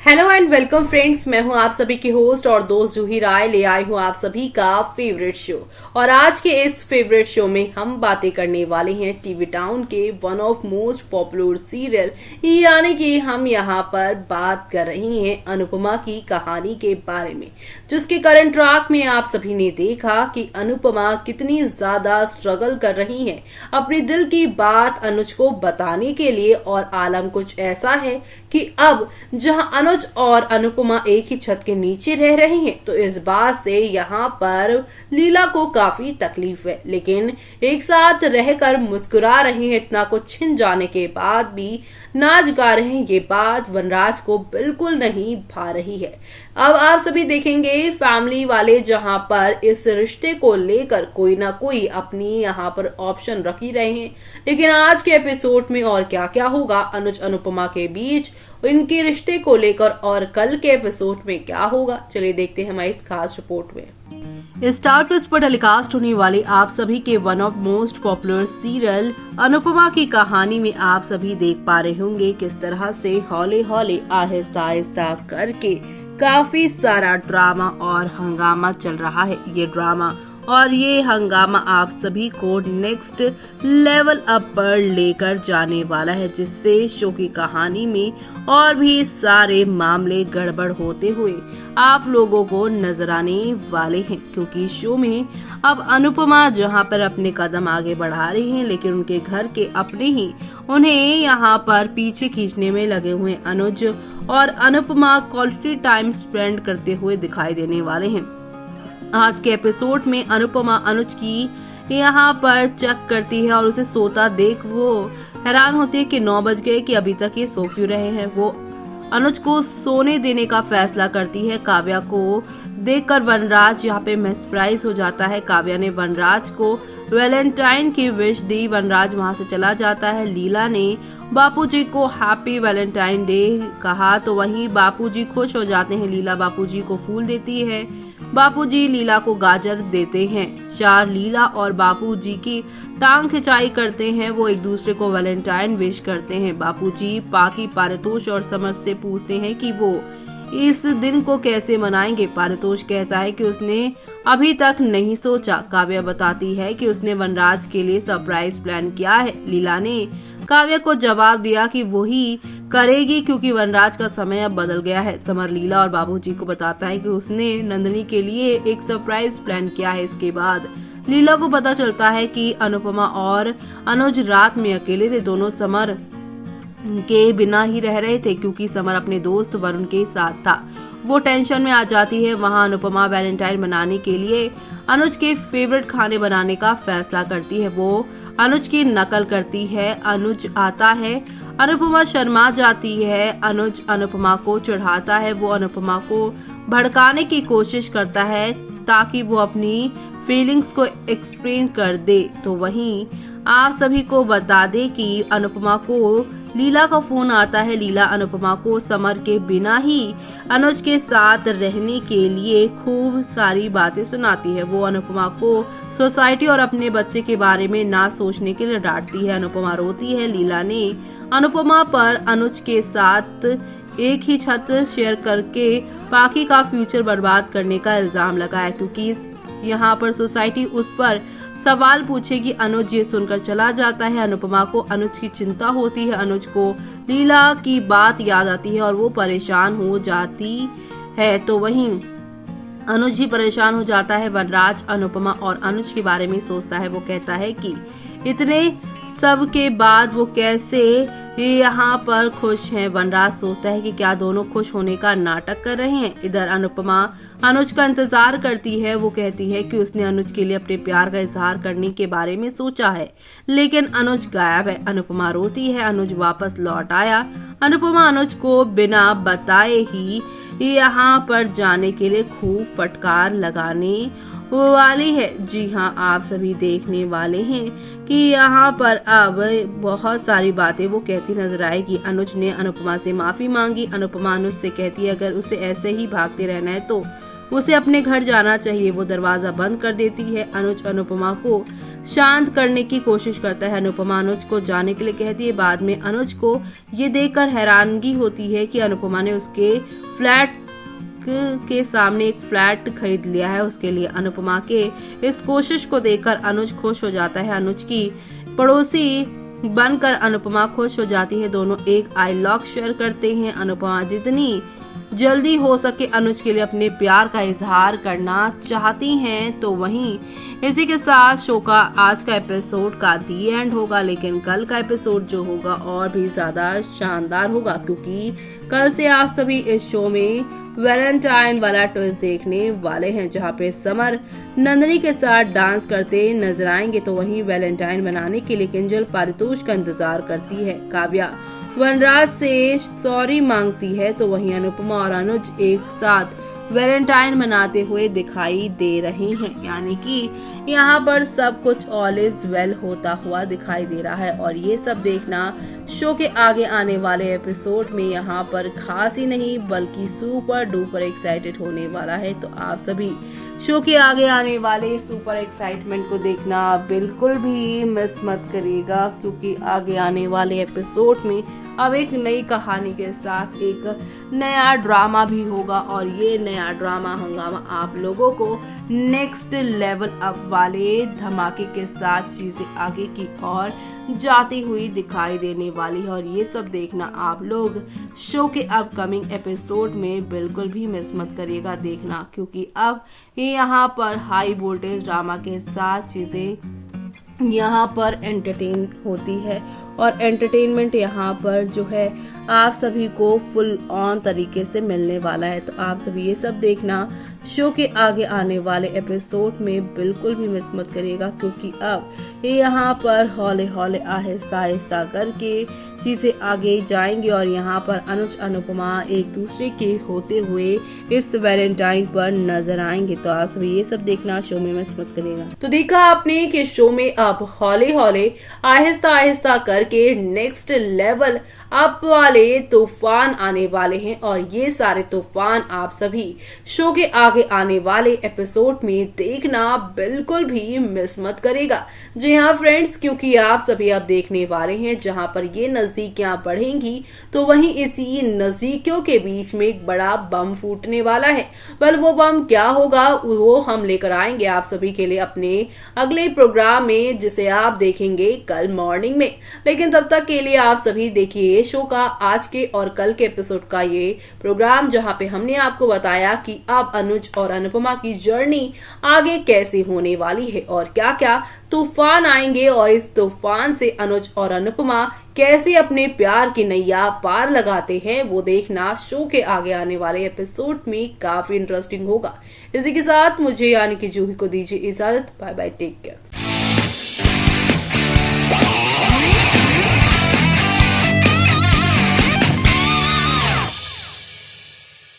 Hello and welcome friends, मैं हूं आप सभी की होस्ट और दोस्त जूही राय। ले आई हूं आप सभी का फेवरेट शो। और आज के इस फेवरेट शो में हम बातें करने वाले हैं टीवी टाउन के one of most popular serial, यानी कि हम यहां पर बात कर रही हैं अनुपमा की कहानी के बारे में, जिसके करंट ट्रैक में आप सभी ने देखा कि अनुपमा कितनी ज्यादा स्ट्रगल कर रही है अपने दिल की बात अनुज को बताने के लिए। और आलम कुछ ऐसा है कि अब जहां अनुज और अनुपमा एक ही छत के नीचे रह रहे हैं, तो इस बात से यहाँ पर लीला को काफी तकलीफ है, लेकिन एक साथ रहकर मुस्कुरा रहे हैं। इतना कुछ छिन जाने के बाद भी नाच गा रहे हैं, ये बात वनराज को बिल्कुल नहीं भा रही है। अब आप सभी देखेंगे फैमिली वाले जहां पर इस रिश्ते को लेकर कोई ना कोई अपनी यहाँ पर ऑप्शन रख ही रहे हैं, लेकिन आज के एपिसोड में और क्या क्या होगा अनुज अनुपमा के बीच, इनके रिश्ते को लेकर, और कल के एपिसोड में क्या होगा, चलिए देखते हैं हमारी इस खास रिपोर्ट में। स्टार प्लस पर टेलीकास्ट होने वाले आप सभी के one of most popular serial Anupama की कहानी में आप सभी देख पा रहे होंगे किस तरह से हौले हौले आहिस्ता आहिस्ता करके काफी सारा ड्रामा और हंगामा चल रहा है। ये ड्रामा और ये हंगामा आप सभी को नेक्स्ट लेवल अप पर लेकर जाने वाला है, जिससे शो की कहानी में और भी सारे मामले गड़बड़ होते हुए आप लोगों को नजर आने वाले हैं। क्योंकि शो में अब अनुपमा जहां पर अपने कदम आगे बढ़ा रही हैं, लेकिन उनके घर के अपने ही उन्हें यहाँ पर पीछे खींचने में लगे हुए अनुज और अनुपमा क्वालिटी टाइम स्पेंड करते हुए दिखाई देने वाले हैं। आज के एपिसोड में अनुपमा अनुज की यहाँ पर चेक करती है और उसे सोता देख वो हैरान होती है कि 9 बज गए कि अभी तक ये सो क्यों रहे हैं। वो अनुज को सोने देने का फैसला करती है। काव्या को देखकर वनराज यहाँ पे सरप्राइज हो जाता है। काव्या ने वनराज को वैलेंटाइन की विश दी। वनराज वहाँ से चला जाता है। लीला ने बापूजी को हैप्पी वैलेंटाइन डे कहा, तो वहीं बापूजी खुश हो जाते हैं। लीला बापूजी को फूल देती है। बापूजी लीला को गाजर देते हैं। चार लीला और बापूजी की टांग खिंचाई करते हैं। वो एक दूसरे को वैलेंटाइन विश करते हैं। बापूजी पाकी, पारितोष और समर से पूछते हैं कि वो इस दिन को कैसे मनाएंगे। पारितोष कहता है कि उसने अभी तक नहीं सोचा। काव्या बताती है कि उसने वनराज के लिए सरप्राइज प्लान किया है। लीला ने काव्या को जवाब दिया कि वही करेगी क्योंकि वनराज का समय अब बदल गया है। समर लीला और बाबूजी को बताता है कि उसने नंदिनी के लिए एक सरप्राइज प्लान किया है। इसके बाद लीला को पता चलता है कि अनुपमा और अनुज रात में अकेले थे। दोनों समर के बिना ही रह रहे थे क्योंकि समर अपने दोस्त वरुण के साथ था। वो टेंशन में आ जाती है। वहाँ अनुपमा वैलेंटाइन मनाने के लिए अनुज के फेवरेट खाने बनाने का फैसला करती है। वो अनुज की नकल करती है। अनुज आता है। अनुपमा शर्मा जाती है। अनुज अनुपमा को चढ़ाता है। वो अनुपमा को भड़काने की कोशिश करता है ताकि वो अपनी फीलिंग्स को एक्सप्लेन कर दे। तो वहीं आप सभी को बता दे कि अनुपमा को लीला का फोन आता है। लीला अनुपमा को समर के बिना ही अनुज के साथ रहने के लिए खूब सारी बातें सुनाती है। वो अनुपमा को सोसाइटी और अपने बच्चे के बारे में ना सोचने के लिए डांटती है। अनुपमा रोती है। लीला ने अनुपमा पर अनुज के साथ एक ही छत शेयर करके पाकी का फ्यूचर बर्बाद करने का इल्जाम लगाया, क्योंकि यहाँ पर सोसाइटी उस पर सवाल पूछेगी। अनुज ये सुनकर चला जाता है। अनुपमा को अनुज की चिंता होती है। अनुज को लीला की बात याद आती है और वो परेशान हो जाती है। तो वहीं अनुज भी परेशान हो जाता है। वनराज अनुपमा और अनुज के बारे में सोचता है। वो कहता है कि इतने सब के बाद वो कैसे यहाँ पर खुश हैं। वनराज सोचता है कि क्या दोनों खुश होने का नाटक कर रहे हैं। इधर अनुपमा अनुज का इंतजार करती है। वो कहती है कि उसने अनुज के लिए अपने प्यार का इजहार करने के बारे में सोचा है, लेकिन अनुज गायब है। अनुपमा रोती है। अनुज वापस लौट आया। अनुपमा अनुज को बिना बताए ही यहाँ पर जाने के लिए खूब फटकार लगाने वाली है। जी हाँ, आप सभी देखने वाले हैं कि यहाँ पर अब बहुत सारी बातें वो कहती नजर आएगी। अनुज ने अनुपमा से माफी मांगी। अनुपमा अनुज से कहती है अगर उसे ऐसे ही भागते रहना है तो उसे अपने घर जाना चाहिए। वो दरवाजा बंद कर देती है। अनुज अनुपमा को शांत करने की कोशिश करता है। अनुपमा अनुज को जाने के लिए कहती है। बाद में अनुज को ये देखकर हैरानगी होती है कि अनुपमा ने उसके फ्लैट के सामने एक फ्लैट खरीद लिया है उसके लिए। अनुपमा के इस कोशिश को देखकर अनुज खुश हो जाता है। अनुज की पड़ोसी बनकर अनुपमा खुश हो जाती है। दोनों एक आई लॉक शेयर करते हैं। अनुपमा जितनी जल्दी हो सके अनुज के लिए अपने प्यार का इजहार करना चाहती हैं। तो वहीं इसी के साथ शो का आज का एपिसोड का दी एंड होगा, लेकिन कल का एपिसोड जो होगा और भी ज्यादा शानदार होगा, क्योंकि कल से आप सभी इस शो में वैलेंटाइन वाला ट्विस्ट देखने वाले हैं, जहां पे समर नंदिनी के साथ डांस करते नजर आएंगे। तो वहीं वैलेंटाइन बनाने के लिए किंजल पारितोष का इंतजार करती है। काव्या वनराज से सॉरी मांगती है। तो वहीं अनुपमा और अनुज एक साथ वैलेंटाइन मनाते हुए दिखाई दे रहे हैं, यानी कि यहाँ पर सब कुछ ऑल इज वेल होता हुआ दिखाई दे रहा है। और ये सब देखना शो के आगे आने वाले एपिसोड में यहाँ पर खास ही नहीं बल्कि सुपर डुपर एक्साइटेड होने वाला है। तो आप सभी शो के आगे आने वाले सुपर एक्साइटमेंट को देखना बिल्कुल भी मिस मत करिएगा, क्योंकि आगे आने वाले एपिसोड में अब एक नई कहानी के साथ एक नया ड्रामा भी होगा, और ये नया ड्रामा हंगामा आप लोगों को नेक्स्ट लेवल अप वाले धमाके के साथ चीजें आगे की ओर जाती हुई दिखाई देने वाली है। और ये सब देखना आप लोग शो के अपकमिंग एपिसोड में बिल्कुल भी मिस मत करिएगा देखना, क्योंकि अब यहाँ पर हाई वोल्टेज ड्रामा के साथ चीजें यहाँ पर एंटरटेन होती है, और एंटरटेनमेंट यहाँ पर जो है आप सभी को फुल ऑन तरीके से मिलने वाला है। तो आप सभी ये सब देखना शो के आगे आने वाले एपिसोड में बिल्कुल भी मिस मत करिएगा, क्योंकि अब यहाँ पर हौले हौले आहिस्ता आहिस्ता करके चीजें आगे जाएंगी, और यहाँ पर अनुज अनुपमा एक दूसरे के होते हुए इस वैलेंटाइन पर नजर आएंगे। तो आप सभी ये सब देखना शो में मिस मत करिएगा। तो देखा आपने कि शो में अब हौले हौले आहिस्ता आहिस्ता करके नेक्स्ट लेवल अप वाले तूफान आने वाले हैं, और ये सारे तूफान आप सभी शो के आगे आने वाले एपिसोड में देखना बिल्कुल भी मिस मत करेगा। जी हाँ फ्रेंड्स, क्योंकि आप सभी अब देखने वाले हैं जहां पर ये नजदीकियां बढ़ेंगी, तो वहीं इसी नजदीकियों के बीच में एक बड़ा बम फूटने वाला है। पर वो बम क्या होगा वो हम लेकर आएंगे आप सभी के लिए अपने अगले प्रोग्राम में, जिसे आप देखेंगे कल मॉर्निंग में। लेकिन तब तक के लिए आप सभी देखिए शो का आज के और कल के एपिसोड का ये प्रोग्राम, जहां पे हमने आपको बताया कि अब अनुज और अनुपमा की जर्नी आगे कैसे होने वाली है और क्या क्या तूफान आएंगे, और इस तूफान से अनुज और अनुपमा कैसे अपने प्यार की नैया पार लगाते हैं वो देखना शो के आगे आने वाले एपिसोड में काफी इंटरेस्टिंग होगा। इसी के साथ मुझे यानी कि जूही को दीजिए इजाजत। Bye bye, take care.